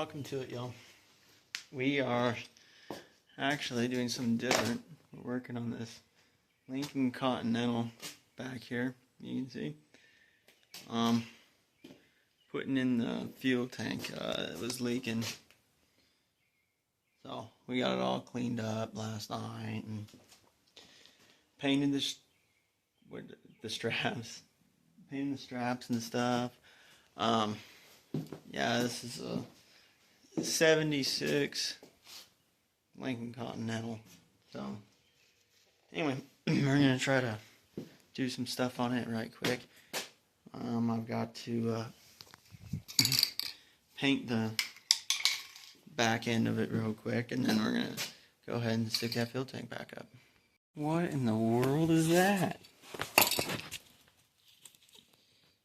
Welcome to it, y'all. We are actually doing something different. We're working on this Lincoln Continental back here. You can see. Putting in the fuel tank. It was leaking. So we got it all cleaned up last night and painted the straps. Painted the straps and stuff. Yeah, this is a 76 Lincoln Continental. So anyway, we're gonna try to do some stuff on it right quick. I've got to paint the back end of it real quick, and then we're gonna go ahead and stick that fuel tank back up. What in the world is that?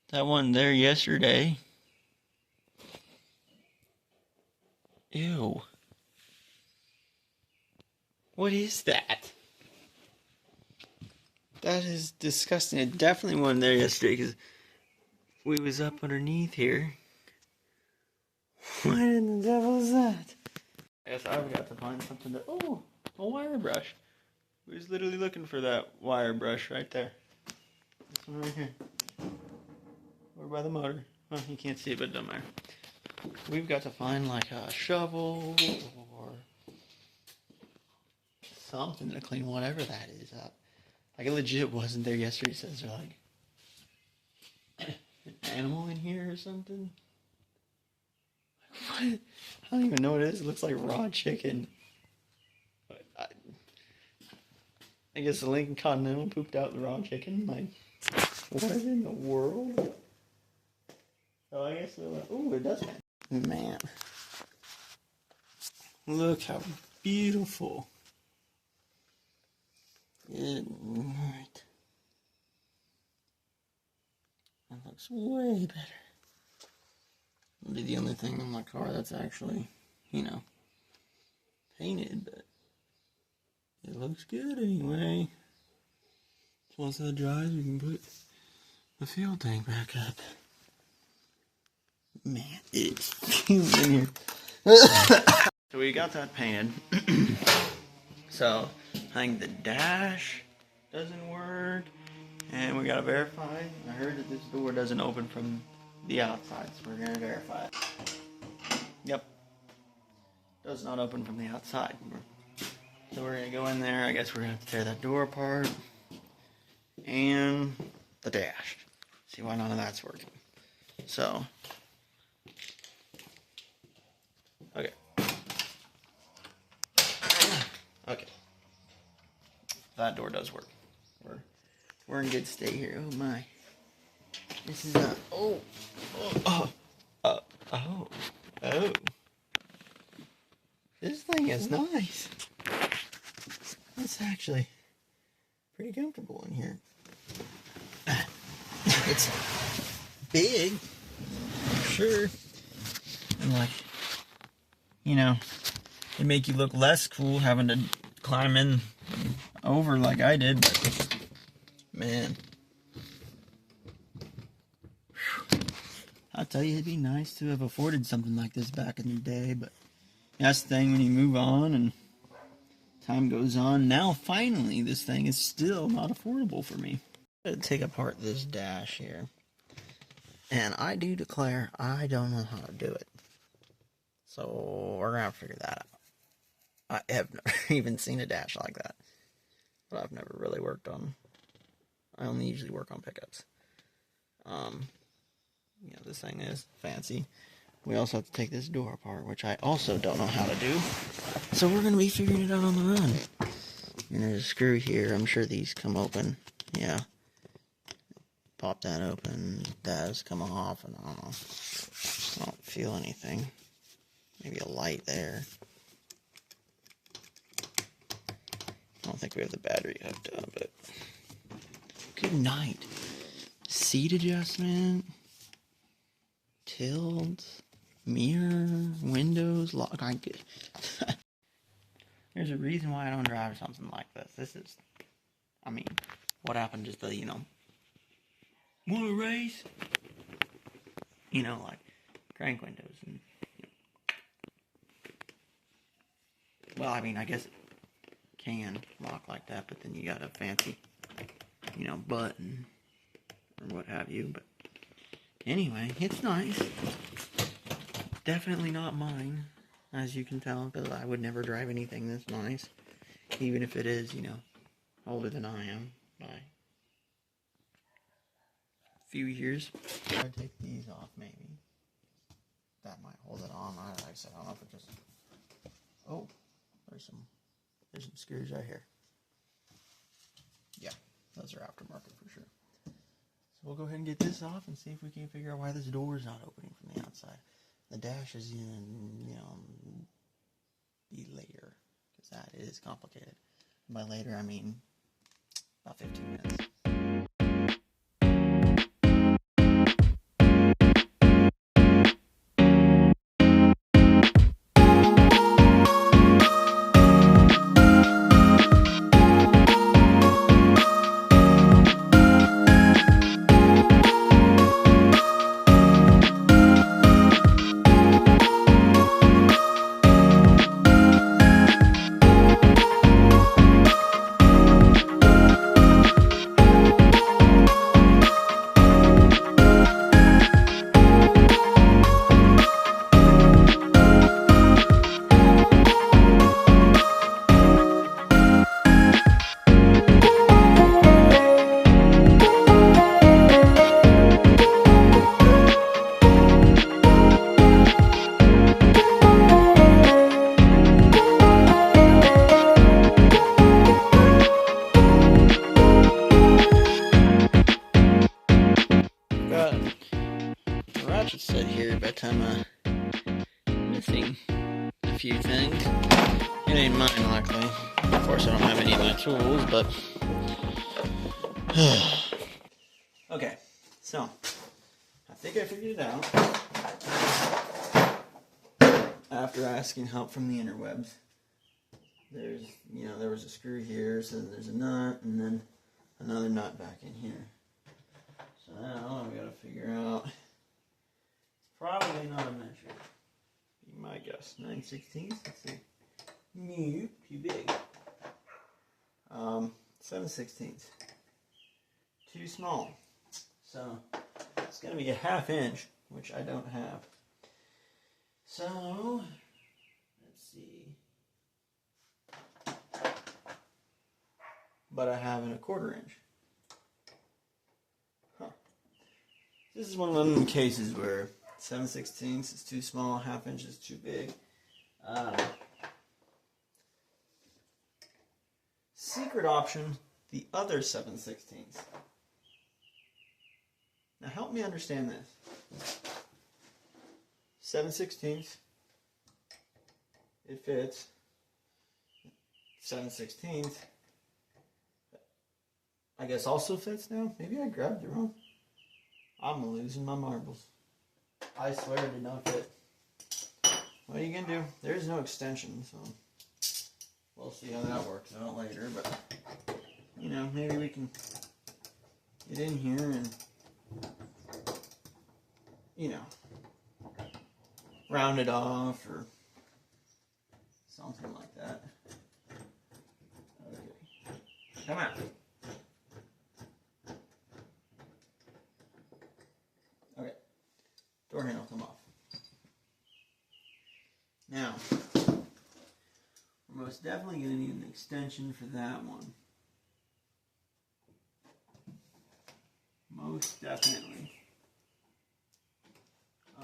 That one there yesterday. Ew. What is that? That is disgusting. It definitely wasn't there yesterday because we was up underneath here. What in the devil is that? I guess I've got to find something to... Oh, a wire brush. We was literally looking for that wire brush right there. This one right here. Over by the motor. Well, you can't see it, but it doesn't matter. We've got to find like a shovel or something to clean whatever that is up. Like it legit wasn't there yesterday. It says there's like an animal in here or something. What? I don't even know what it is. It looks like raw chicken. But I guess the Lincoln Continental pooped out the raw chicken. Like, what in the world? Oh, I guess it does. Man, look how beautiful. Good night. That looks way better. It'll be the only thing in my car that's actually, painted, but it looks good anyway. Once that dries, we can put the fuel tank back up. Man, it's cute in here. So we got that painted. So I think the dash doesn't work, and we gotta verify. I heard that this door doesn't open from the outside, so we're gonna verify it. Yep, does not open from the outside. So we're gonna go in there. I guess we're gonna have to tear that door apart and the dash. See why none of that's working. So. Okay. Okay. That door does work. We're in good state here. Oh my. This is a oh. This thing is nice. It's actually pretty comfortable in here. It's big, for sure. And like, it'd make you look less cool having to climb in over like I did, but man, I'll tell you, it'd be nice to have afforded something like this back in the day, but that's the thing when you move on and time goes on. Now, finally, this thing is still not affordable for me. I'm gonna take apart this dash here, and I do declare I don't know how to do it. So we're gonna have to figure that out. I have never even seen a dash like that, but I've never really worked on. I only usually work on pickups. This thing is fancy. We also have to take this door apart, which I also don't know how to do. So we're gonna be figuring it out on the run. And there's a screw here. I'm sure these come open. Yeah. Pop that open. It does come off, and I don't feel anything. Maybe a light there. I don't think we have the battery hooked up, but good night. Seat adjustment, tilt, mirror, windows, lock. There's a reason why I don't drive something like this. This is, what happened just to, want to race? Like crank windows and Well, I mean, I guess it can lock like that, but then you got a fancy, button or what have you. But anyway, it's nice. Definitely not mine, as you can tell, because I would never drive anything this nice, even if it is, older than I am by a few years. I'd take these off, maybe. That might hold it on. Like I said, I don't know if it just... Oh, there's some screws right here. Yeah, those are aftermarket for sure. So we'll go ahead and get this off and see if we can figure out why this door is not opening from the outside. The dash is in, be later, because that is complicated. By later, I mean about 15 minutes. Ratchet set here, but I'm missing a few things. It ain't mine, luckily. Of course, I don't have any of my tools, but... Okay, so, I think I figured it out. After asking help from the interwebs. There's, there was a screw here, so there's a nut, and then another nut back in here. So now I've got to figure out... Probably not a measure. Be my guess. 9/16. Let's see. No, too big. 7/16. Too small. So it's gonna be a 1/2 inch, which I don't have. So let's see. But I have a 1/4 inch. Huh. This is one of them cases where 7/16 is too small, 1/2 inch is too big. Secret option, the other 7/16. Now help me understand this. 7/16, it fits. 7/16, I guess also fits now. Maybe I grabbed it wrong. I'm losing my marbles. I swear it did not fit. What are you going to do? There's no extension, so we'll see how that works out later. But, maybe we can get in here and, round it off or something like that. Okay. Come on. Okay. Door handle come off. Now, we're most definitely going to need an extension for that one. Most definitely. I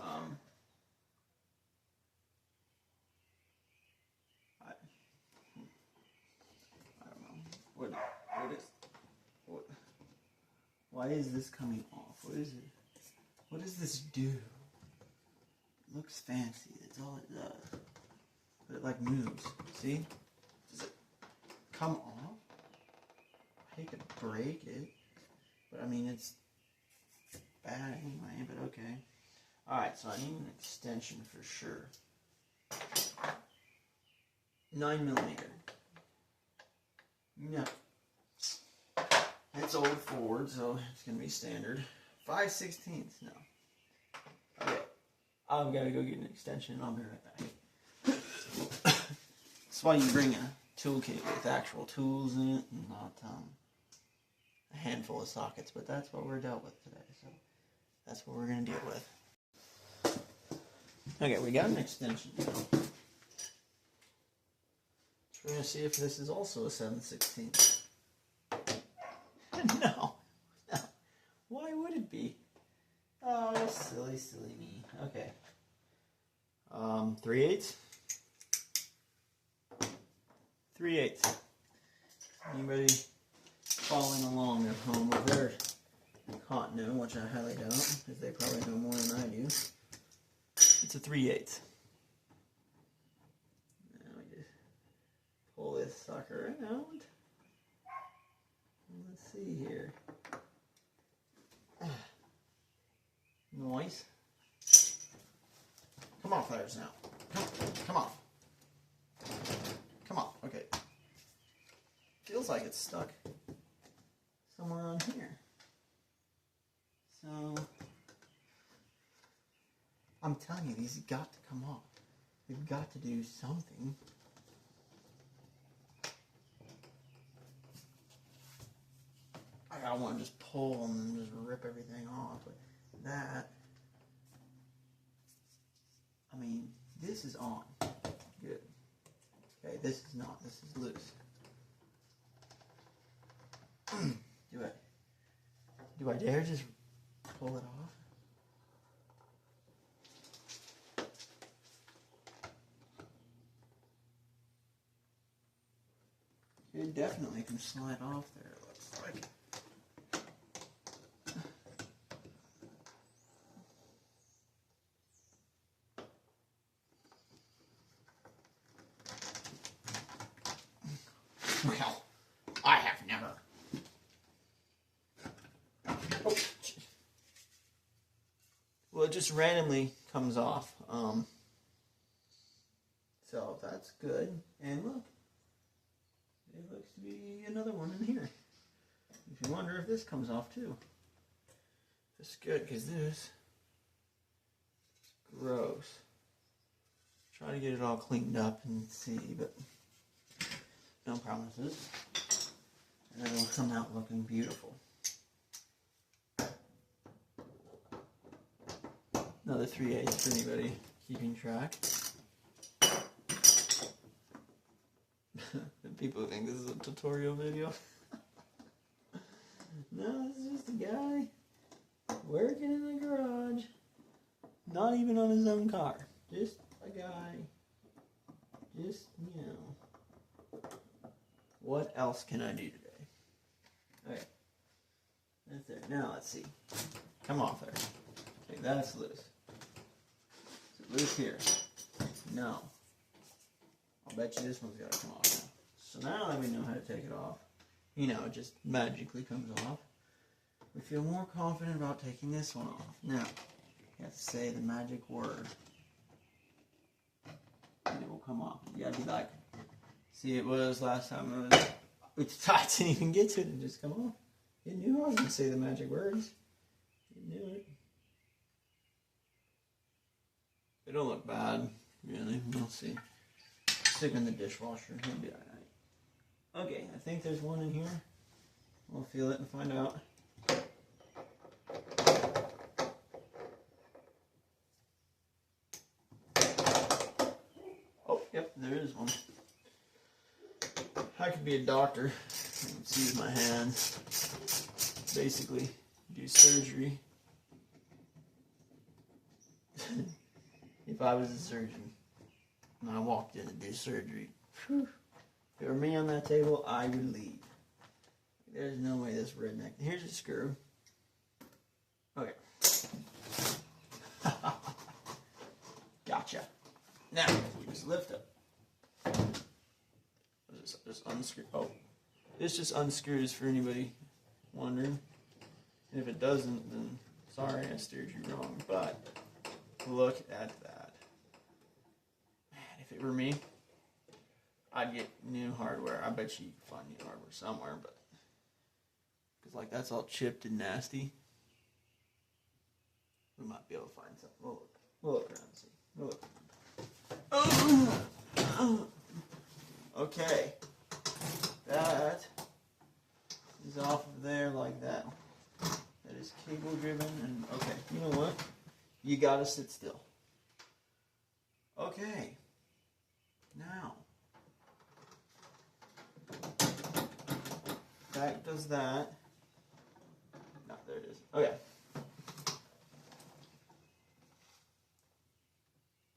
don't know. Why is this coming off? What is it? What does this do? It looks fancy. That's all it does. But it moves. See? Does it come off? I hate to break it. But I mean, it's bad anyway, but okay. Alright, so I need an extension for sure. 9mm. No. It's old Ford, so it's going to be standard. 5/16. No. Okay. I've got to go get an extension and I'll be right back. That's why you bring a toolkit with actual tools in it and not a handful of sockets. But that's what we're dealt with today, so that's what we're going to deal with. Okay, we got an extension now. So we're going to see if this is also a 7/16. No. Why would it be? Oh, silly, silly me. Okay. 3/8. 3/8. Anybody following along at home with their Continental, which I highly doubt, because they probably know more than I do. It's a 3/8. Now we just pull this sucker out. Let's see here. Noise. Come on, players, now. Come on. Come on. Okay. Feels like it's stuck somewhere on here. So, I'm telling you, these have got to come off. We've got to do something. I don't want to just pull and just rip everything off. But that, I mean, this is on. Good. Okay, this is not. This is loose. Do I dare just pull it off? It definitely can slide off there, it looks like. Well, I have never. Oh, well, it just randomly comes off. So that's good. And look, it looks to be another one in here. If you wonder if this comes off too. That's good, because this is gross. Try to get it all cleaned up and see, but no promises. And it'll come out looking beautiful. Another 3/8 for anybody keeping track. People think this is a tutorial video. No, this is just a guy working in the garage. Not even on his own car. Just a guy. Just, you know. What else can I do today? Okay. That's there. Now let's see. Come off there. Okay, that's loose. Is it loose here? No. I'll bet you this one's got to come off now. So now that we know how to take it off, you know, it just magically comes off. We feel more confident about taking this one off. Now, you have to say the magic word. And it will come off. You gotta be like, see, it was last time I didn't even get to it and just come off. You knew I was gonna say the magic words. You knew it. They don't look bad, really. We'll see. Stick in the dishwasher. He'll be alright. Okay, I think there's one in here. We'll feel it and find out. Oh, yep, there is one. I could be a doctor. I can see with my hands. Basically, do surgery. If I was a surgeon and I walked in to do surgery, whew, if it were me on that table, I would leave. There's no way this redneck. Here's a screw. Okay. Gotcha. Now, we just lift up. Just unscrew. Oh. This just unscrews for anybody wondering. And if it doesn't, then sorry, I steered you wrong. But look at that. Man, if it were me, I'd get new hardware. I bet you can find new hardware somewhere, but because like that's all chipped and nasty. We might be able to find something. We'll look around and see. We'll look around. Oh. Okay. That is off of there like that. That is cable driven, and okay, you know what? You gotta sit still. Okay. Now, that does that. No, there it is. Okay.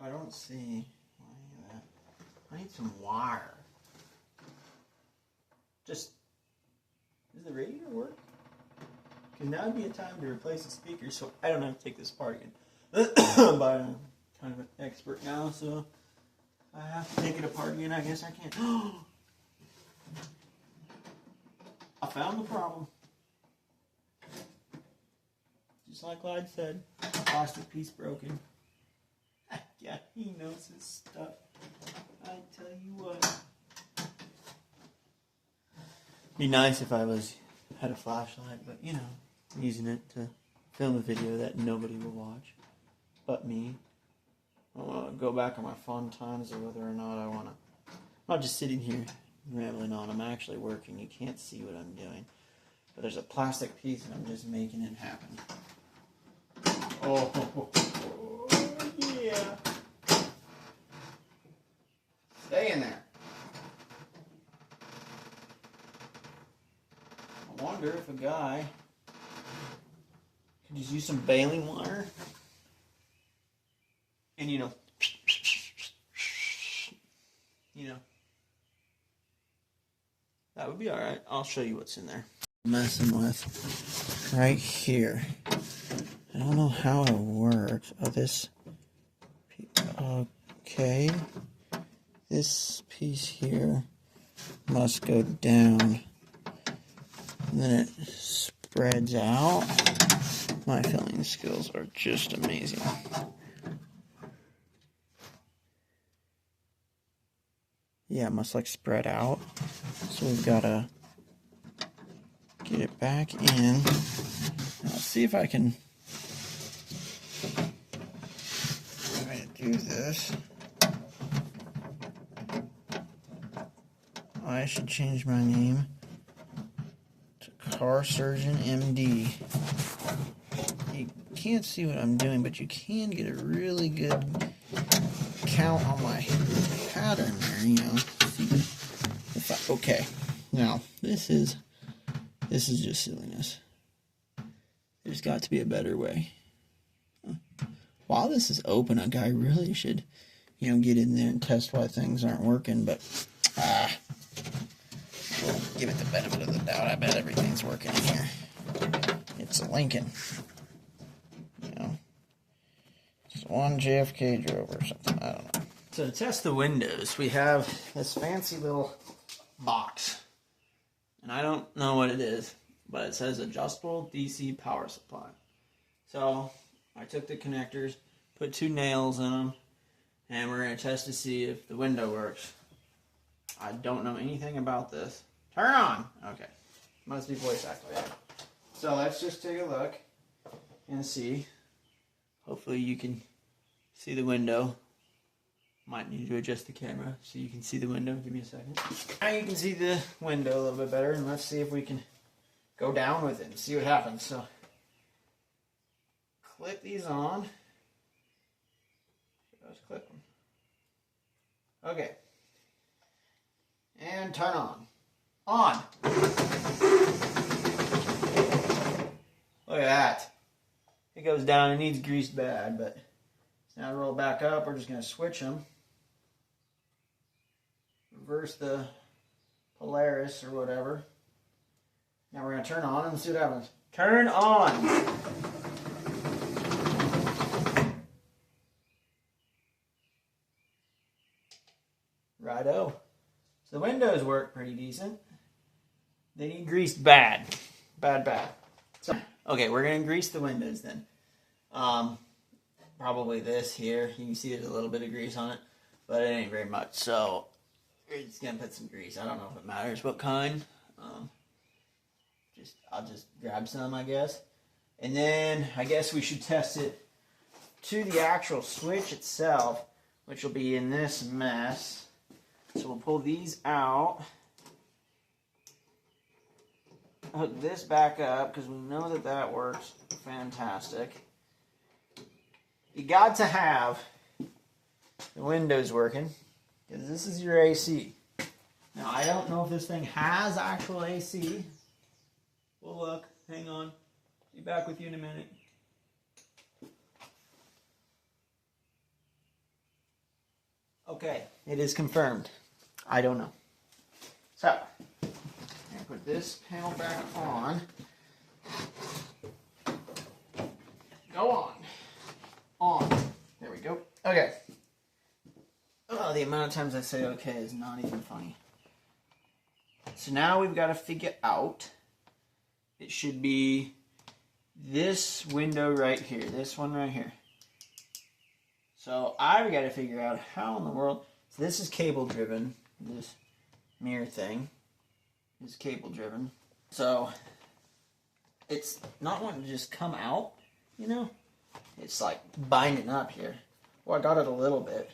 I don't see any of that. I need some wire. Just, does the radiator work? Because now would be a time to replace the speaker, so I don't have to take this apart again. But I'm kind of an expert now, so I have to take it apart again. I guess I can't. I found the problem. Just like Clyde said, plastic piece broken. Yeah, he knows his stuff. I tell you what. Be nice if I had a flashlight, but you know, I'm using it to film a video that nobody will watch but me. I want to go back on my fun times or whether or not I want to. I'm not just sitting here rambling on. I'm actually working. You can't see what I'm doing. But there's a plastic piece and I'm just making it happen. Oh yeah. Stay in there. I wonder if a guy could just use some baling wire and you know, that would be all right. I'll show you what's in there. Messing with right here. I don't know how it works. Oh, this. Okay. This piece here must go down. And then it spreads out. My filming skills are just amazing. Yeah, it must like spread out. So we've got to get it back in. Now, let's see if I can do this. I should change my name to Car Surgeon MD. You can't see what I'm doing, but you can get a really good count on my pattern there, you know. Okay, now this is just silliness. There's got to be a better way. While this is open, a guy really should, you know, get in there and test why things aren't working, but we'll give it the benefit of the doubt. I bet everything's working in here. It's a Lincoln. You know, it's one JFK drove or something. I don't know. So to test the windows, we have this fancy little box. And I don't know what it is, but it says adjustable DC power supply. So I took the connectors, put 2 nails in them, and we're going to test to see if the window works. I don't know anything about this. Turn on! Okay. Must be voice activated. So let's just take a look and see. Hopefully you can see the window. Might need to adjust the camera so you can see the window. Give me a second. Now you can see the window a little bit better, and let's see if we can go down with it and see what happens. So clip these on. Just clip them. Okay. And turn on. On. Look at that. It goes down. It needs greased bad, but now roll back up. We're just going to switch them. Reverse the Polaris or whatever. Now we're going to turn on and see what happens. Turn on. Righto. So the windows work pretty decent. They need greased bad. Bad. So, okay, we're going to grease the windows then. Probably this here. You can see there's a little bit of grease on it, but it ain't very much. So we're just going to put some grease. I don't know if it matters what kind. I'll just grab some, I guess. And then I guess we should test it to the actual switch itself, which will be in this mess. So So we'll pull these out. Hook this back up because we know that that works fantastic. You got to have the windows working because this is your AC. Now I don't know if this thing has actual AC. We'll look. Hang on. Be back with you in a minute. Okay, it is confirmed. I don't know. So, I'm going to put this panel back on. Go on. On. There we go. Okay. Oh, the amount of times I say okay is not even funny. So now we've got to figure out, it should be this window right here. This one right here. So I've got to figure out how in the world. So this is cable driven. This mirror thing is cable driven. So it's not wanting to just come out, you know. It's like binding up here. Well, I got it a little bit.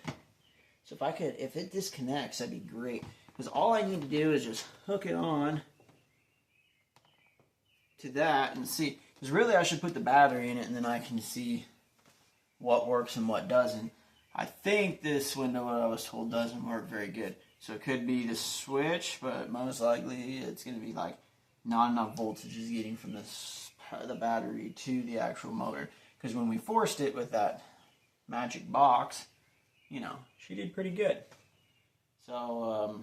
So if it disconnects, that'd be great. Because all I need to do is just hook it on to that and see. Because really I should put the battery in it and then I can see what works and what doesn't. I think this window, what I was told, doesn't work very good. So it could be the switch, but most likely it's going to be like not enough voltage is getting from the battery to the actual motor. Because when we forced it with that magic box, you know, she did pretty good. So,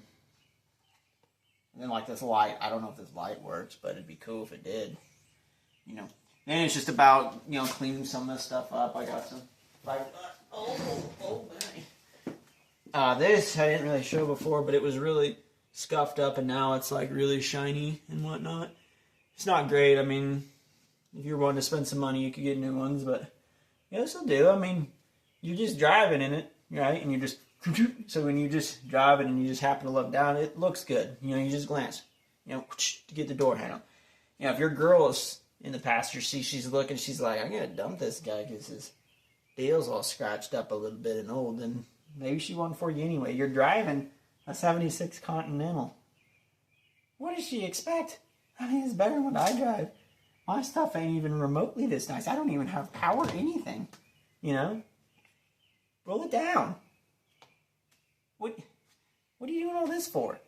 and then like this light, I don't know if this light works, but it'd be cool if it did. You know, then it's just about, you know, cleaning some of this stuff up. I got some, this I didn't really show before, but it was really scuffed up and now it's like really shiny and whatnot. It's not great. I mean, if you're wanting to spend some money, you could get new ones, but yeah, this will do. I mean, you're just driving in it, right? And you just, so when you just drive it and you just happen to look down, it looks good. You know, you just glance, you know, to get the door handle. You know, if your girl is in the passenger seat, she's looking, she's like, I'm going to dump this guy because his deal's all scratched up a little bit and old, and maybe she won for you anyway. You're driving a 76 Continental. What does she expect? I mean, it's better than what I drive. My stuff ain't even remotely this nice. I don't even have power or anything. You know? Roll it down. What are you doing all this for?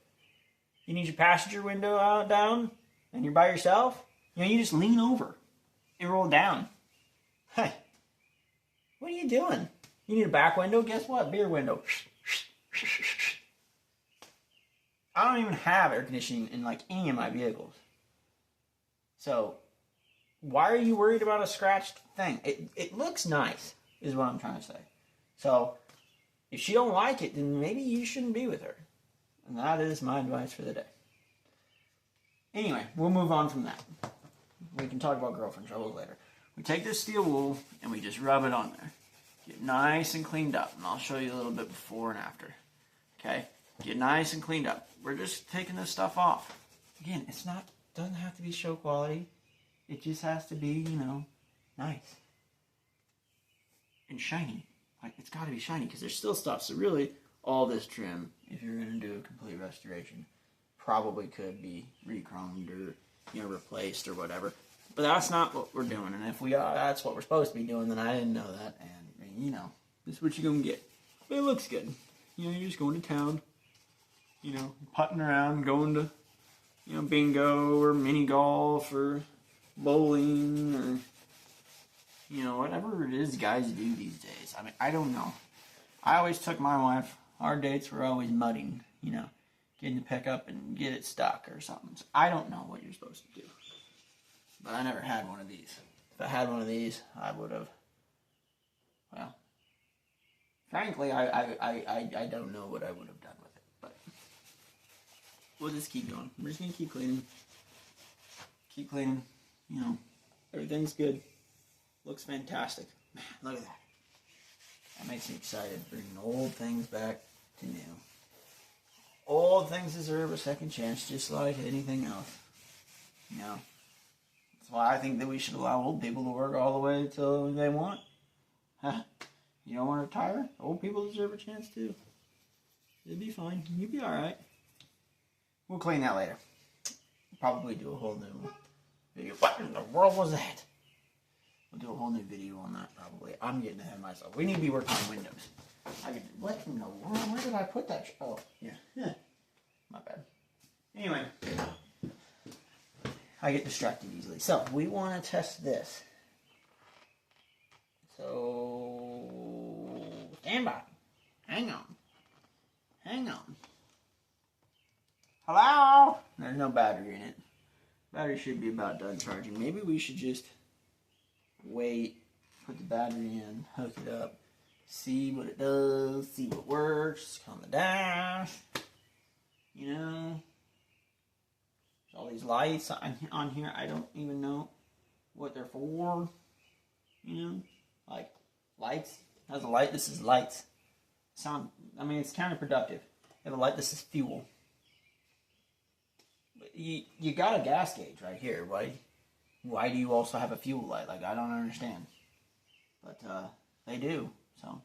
You need your passenger window out down and you're by yourself? You know, you just lean over and roll it down. Hey, what are you doing? You need a back window? Guess what? Beer window. I don't even have air conditioning in like any of my vehicles. So, why are you worried about a scratched thing? It looks nice, is what I'm trying to say. So, if she don't like it, then maybe you shouldn't be with her. And that is my advice for the day. Anyway, we'll move on from that. We can talk about girlfriend troubles later. We take this steel wool and we just rub it on there. Get nice and cleaned up. And I'll show you a little bit before and after. Okay? Get nice and cleaned up. We're just taking this stuff off. Again, doesn't have to be show quality. It just has to be, you know, nice. And shiny. Like, it's got to be shiny because there's still stuff. So really, all this trim, if you're going to do a complete restoration, probably could be re-chromed or, you know, replaced or whatever. But that's not what we're doing. And if that's what we're supposed to be doing, then I didn't know that. And, you know, this is what you're going to get. But it looks good. You know, you're just going to town, you know, putting around, going to, you know, bingo or mini golf or bowling or, you know, whatever it is guys do these days. I mean, I don't know. I always took my wife, our dates were always mudding, you know, getting to pick up and get it stuck or something. So I don't know what you're supposed to do. But I never had one of these. If I had one of these, I would have, well, frankly, I don't know what I would have done with it. But we'll just keep going. We're just going to keep cleaning. Keep cleaning. You know, everything's good. Looks fantastic. Man, look at that. That makes me excited. Bringing old things back to new. Old things deserve a second chance, just like anything else. You know, that's why I think that we should allow old people to work all the way until they want. Huh? You don't want to retire? Old people deserve a chance too. It'll be fine. You'll be alright. We'll clean that later. Probably do a whole new video. What in the world was that? We'll do a whole new video on that probably. I'm getting ahead of myself. We need to be working on Windows. What in the world? Where did I put that? Oh, yeah. My bad. Anyway. I get distracted easily. So, we want to test this. So, stand by. Hang on. Hello? There's no battery in it. Battery should be about done charging. Maybe we should just wait, put the battery in, hook it up, see what it does, see what works, on the dash. You know, there's all these lights on here. I don't even know what they're for. You know, like lights. That's a light. This is lights. It's counterproductive. You have a light. This is fuel. But you got a gas gauge right here. Why do you also have a fuel light? Like, I don't understand. But they do. So,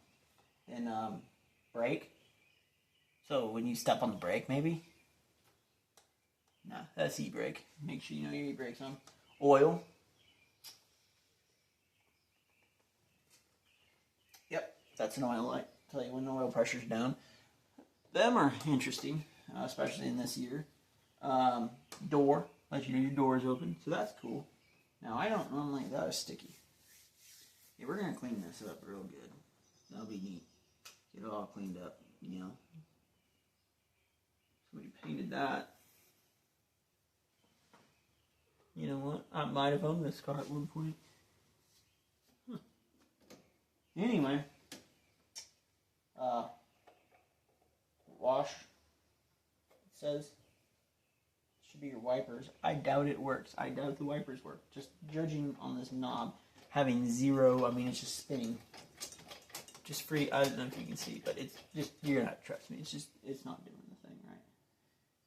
and brake. So when you step on the brake, maybe. Nah, that's e-brake. Make sure you know your e-brake's on. Oil. Yep, that's an oil light. Tell you when the oil pressure's down. Them are interesting, especially in this year. Door, let you know your door is open, so that's cool. Now I don't normally, that is sticky. Yeah, we're gonna clean this up real good. That'll be neat. Get it all cleaned up, you know. Somebody painted that. You know what? I might have owned this car at one point. Huh. Anyway, wash. It says should be your wipers. I doubt it works. I doubt the wipers work. Just judging on this knob having zero. It's just spinning. Just free. I don't know if you can see, but it's just, you're gonna have to trust me. It's not doing the thing right.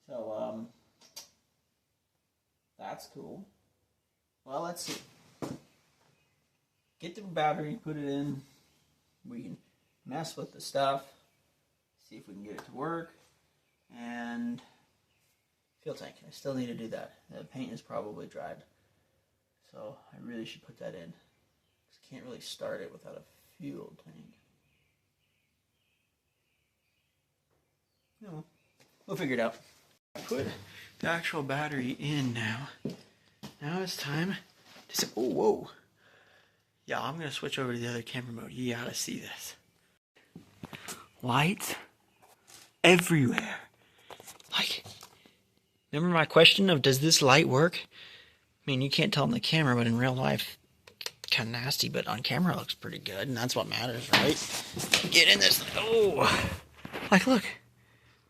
So that's cool. Well, let's see. Get the battery, put it in. We can mess with the stuff. See if we can get it to work. And fuel tank. I still need to do that. The paint is probably dried. So I really should put that in. I can't really start it without a fuel tank. No, we'll figure it out. I put the actual battery in now. Now it's time to say, oh, whoa. Yeah, I'm going to switch over to the other camera mode. You gotta see this. Lights everywhere. Like, remember my question of does this light work? You can't tell on the camera, but in real life, kind of nasty, but on camera it looks pretty good, and that's what matters, right? Get in this. Oh, like, look.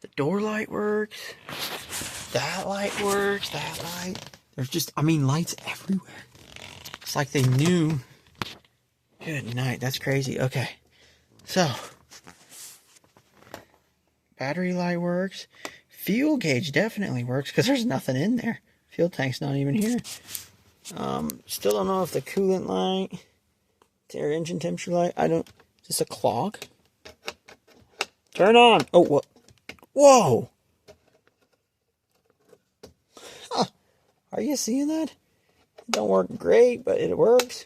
The door light works. That light works. That light. There's just, lights everywhere. It's like they knew. Good night. That's crazy. Okay. So, battery light works. Fuel gauge definitely works because there's nothing in there. Fuel tank's not even here. Still don't know if the coolant light, the air engine temperature light, is this a clock? Turn on. Oh, what? Whoa! Huh. Are you seeing that? It don't work great, but it works.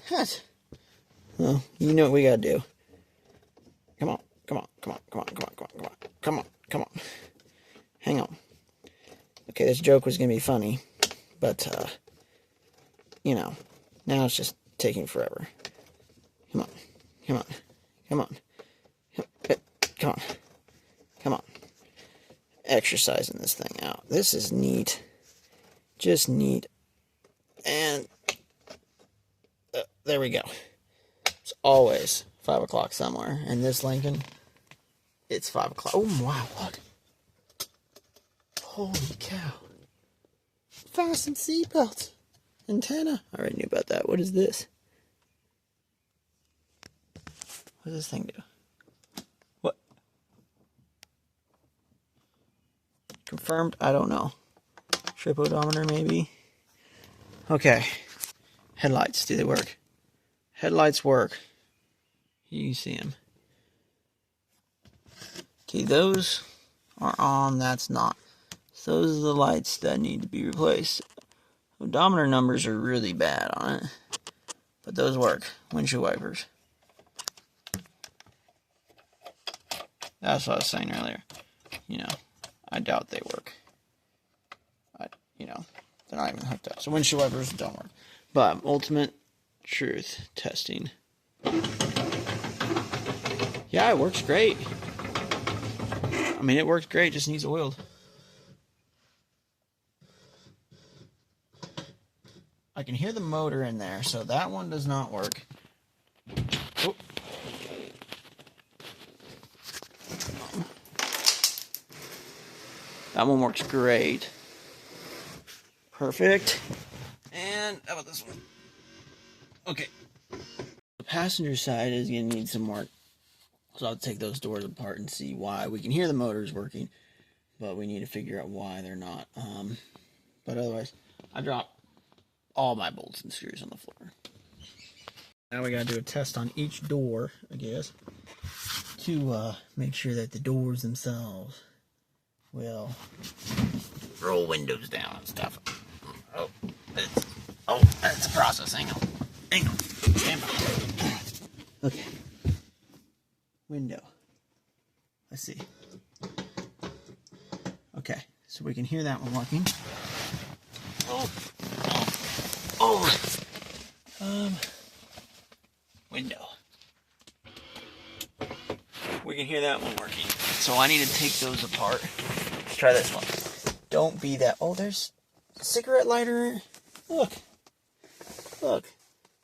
What? Well, you know what we gotta do. Come on. Hang on. Okay, this joke was gonna be funny, but, now it's just taking forever. Come on. Exercising this thing out. This is neat. Just neat. And there we go. It's always 5 o'clock somewhere. And this Lincoln, it's 5 o'clock. Oh, wow, look. Holy cow. Fasten seatbelts. Antenna. I already knew about that. What is this? What does this thing do? What? Confirmed? I don't know. Trip odometer, maybe? Okay. Headlights. Do they work? Headlights work. You can see them. Okay, those are on, that's not. So those are the lights that need to be replaced. Odometer numbers are really bad on it, but those work. Windshield wipers. That's what I was saying earlier. You know, I doubt they work. They're not even hooked up. So windshield wipers don't work. But ultimate truth testing. Yeah, it works great. I mean, it works great, just needs oiled. I can hear the motor in there, so that one does not work. Oh. That one works great. Perfect. And how about this one? Okay. The passenger side is going to need some work. So I'll take those doors apart and see why. We can hear the motors working, but we need to figure out why they're not. But otherwise, I dropped all my bolts and screws on the floor. Now we got to do a test on each door, I guess, to make sure that the doors themselves will roll windows down and stuff. That's a process. Hang on. Stand by. Okay. Window. Let's see. Okay, so we can hear that one working. Window. We can hear that one working. So I need to take those apart. Let's try this one. Don't be that. Oh, there's a cigarette lighter. Look.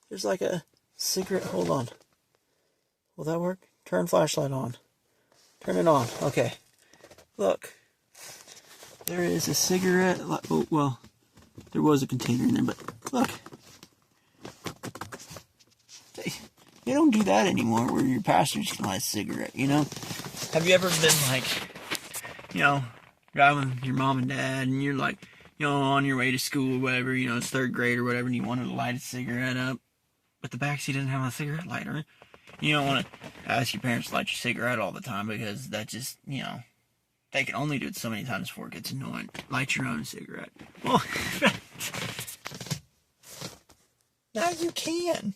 There's like a cigarette. Hold on. Will that work? Turn flashlight on. Turn it on. Okay. Look. There is a cigarette. Oh, well, there was a container in there, but look. You don't do that anymore where your passengers can light a cigarette, you know? Have you ever been like, driving with your mom and dad and you're like, on your way to school or whatever, it's third grade or whatever, and you wanted to light a cigarette up, but the backseat doesn't have a cigarette lighter. You don't want to ask your parents to light your cigarette all the time because that just, they can only do it so many times before it gets annoying. Light your own cigarette. Well, now you can.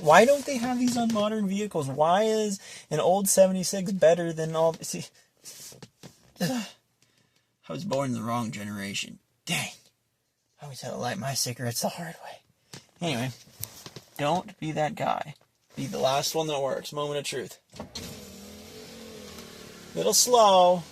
Why don't they have these on modern vehicles? Why is an old 76 better than all... See, I was born in the wrong generation. Dang. I always had to light my cigarettes the hard way. Anyway, don't be that guy. Be the last one that works. Moment of truth. Little slow.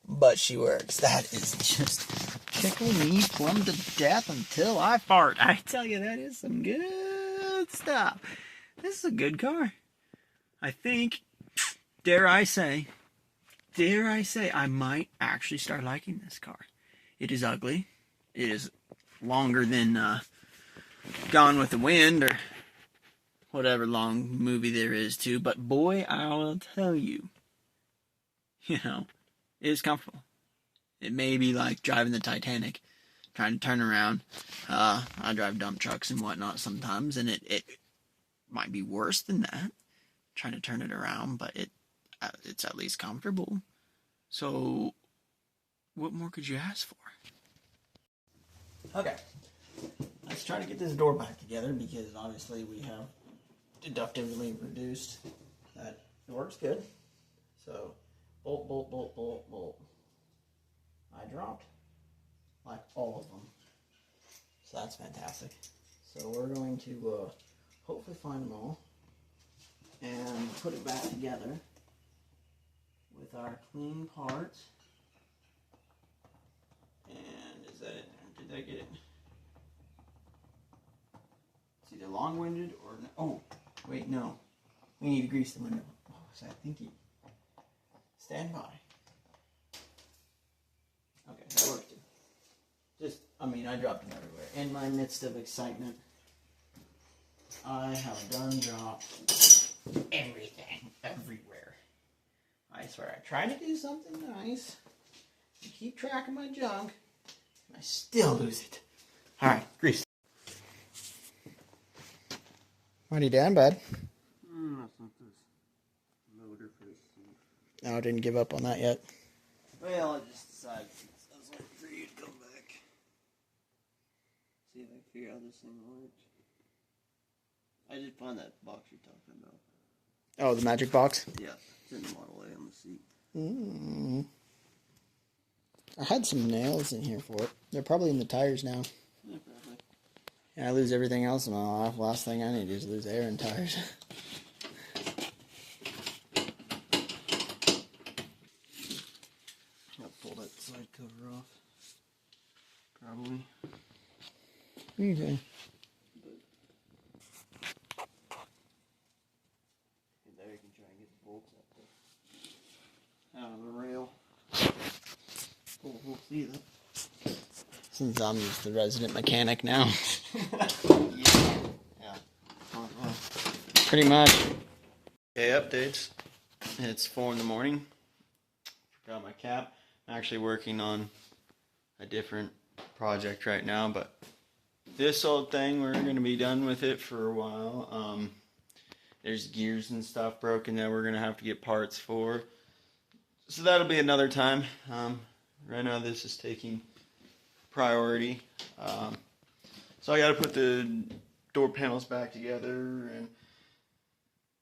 But she works. That is just tickle me plumb to death until I fart. I tell you, that is some good stuff. This is a good car. I think, dare I say, I might actually start liking this car. It is ugly. It is longer than Gone with the Wind or whatever long movie there is too. But boy, I will tell you, it is comfortable. It may be like driving the Titanic, trying to turn around. I drive dump trucks and whatnot sometimes, and it might be worse than that, trying to turn it around, but it's at least comfortable. So, what more could you ask for? Okay, let's try to get this door back together because obviously we have deductively reduced that it works good. So, bolt. I dropped like all of them. So that's fantastic. So we're going to hopefully find them all and put it back together with our clean parts. And is that it? Did I get it? It's either long-winded or no. Oh, wait, no. We need to grease the window. Oh, was I thinking? Stand by. Okay, that worked too. I dropped them everywhere. In my midst of excitement, I have done dropped everything, everywhere. I swear, I try to do something nice, to keep track of my junk, and I still lose it. Alright, grease. What are you doing, bud? No, I didn't give up on that yet. Well, I just decided I was waiting for you to come back. See if I can figure out this thing works. I did find that box you're talking about. Oh, the magic box? Yeah, it's in the Model A on the seat. I had some nails in here for it. They're probably in the tires now. Yeah, probably. Yeah, I lose everything else in my life. Last thing I need to do is lose air in tires. I'll pull that side cover off. Probably. Okay. There you can try and get the bolts out of the rail. We'll see that. Since I'm just the resident mechanic now. Yeah. Pretty much. Okay, updates. It's 4 in the morning. Forgot my cap. I'm actually working on a different project right now, but this old thing, we're going to be done with it for a while. There's gears and stuff broken that we're going to have to get parts for. So that'll be another time. Right now this is taking priority. So I got to put the door panels back together, and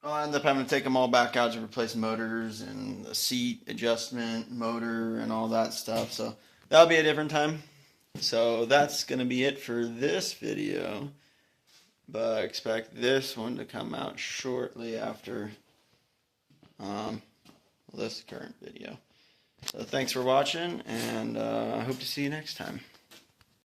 I'll end up having to take them all back out to replace motors and the seat adjustment motor and all that stuff. So that'll be a different time. So that's going to be it for this video. But expect this one to come out shortly after this current video. So thanks for watching, and I hope to see you next time.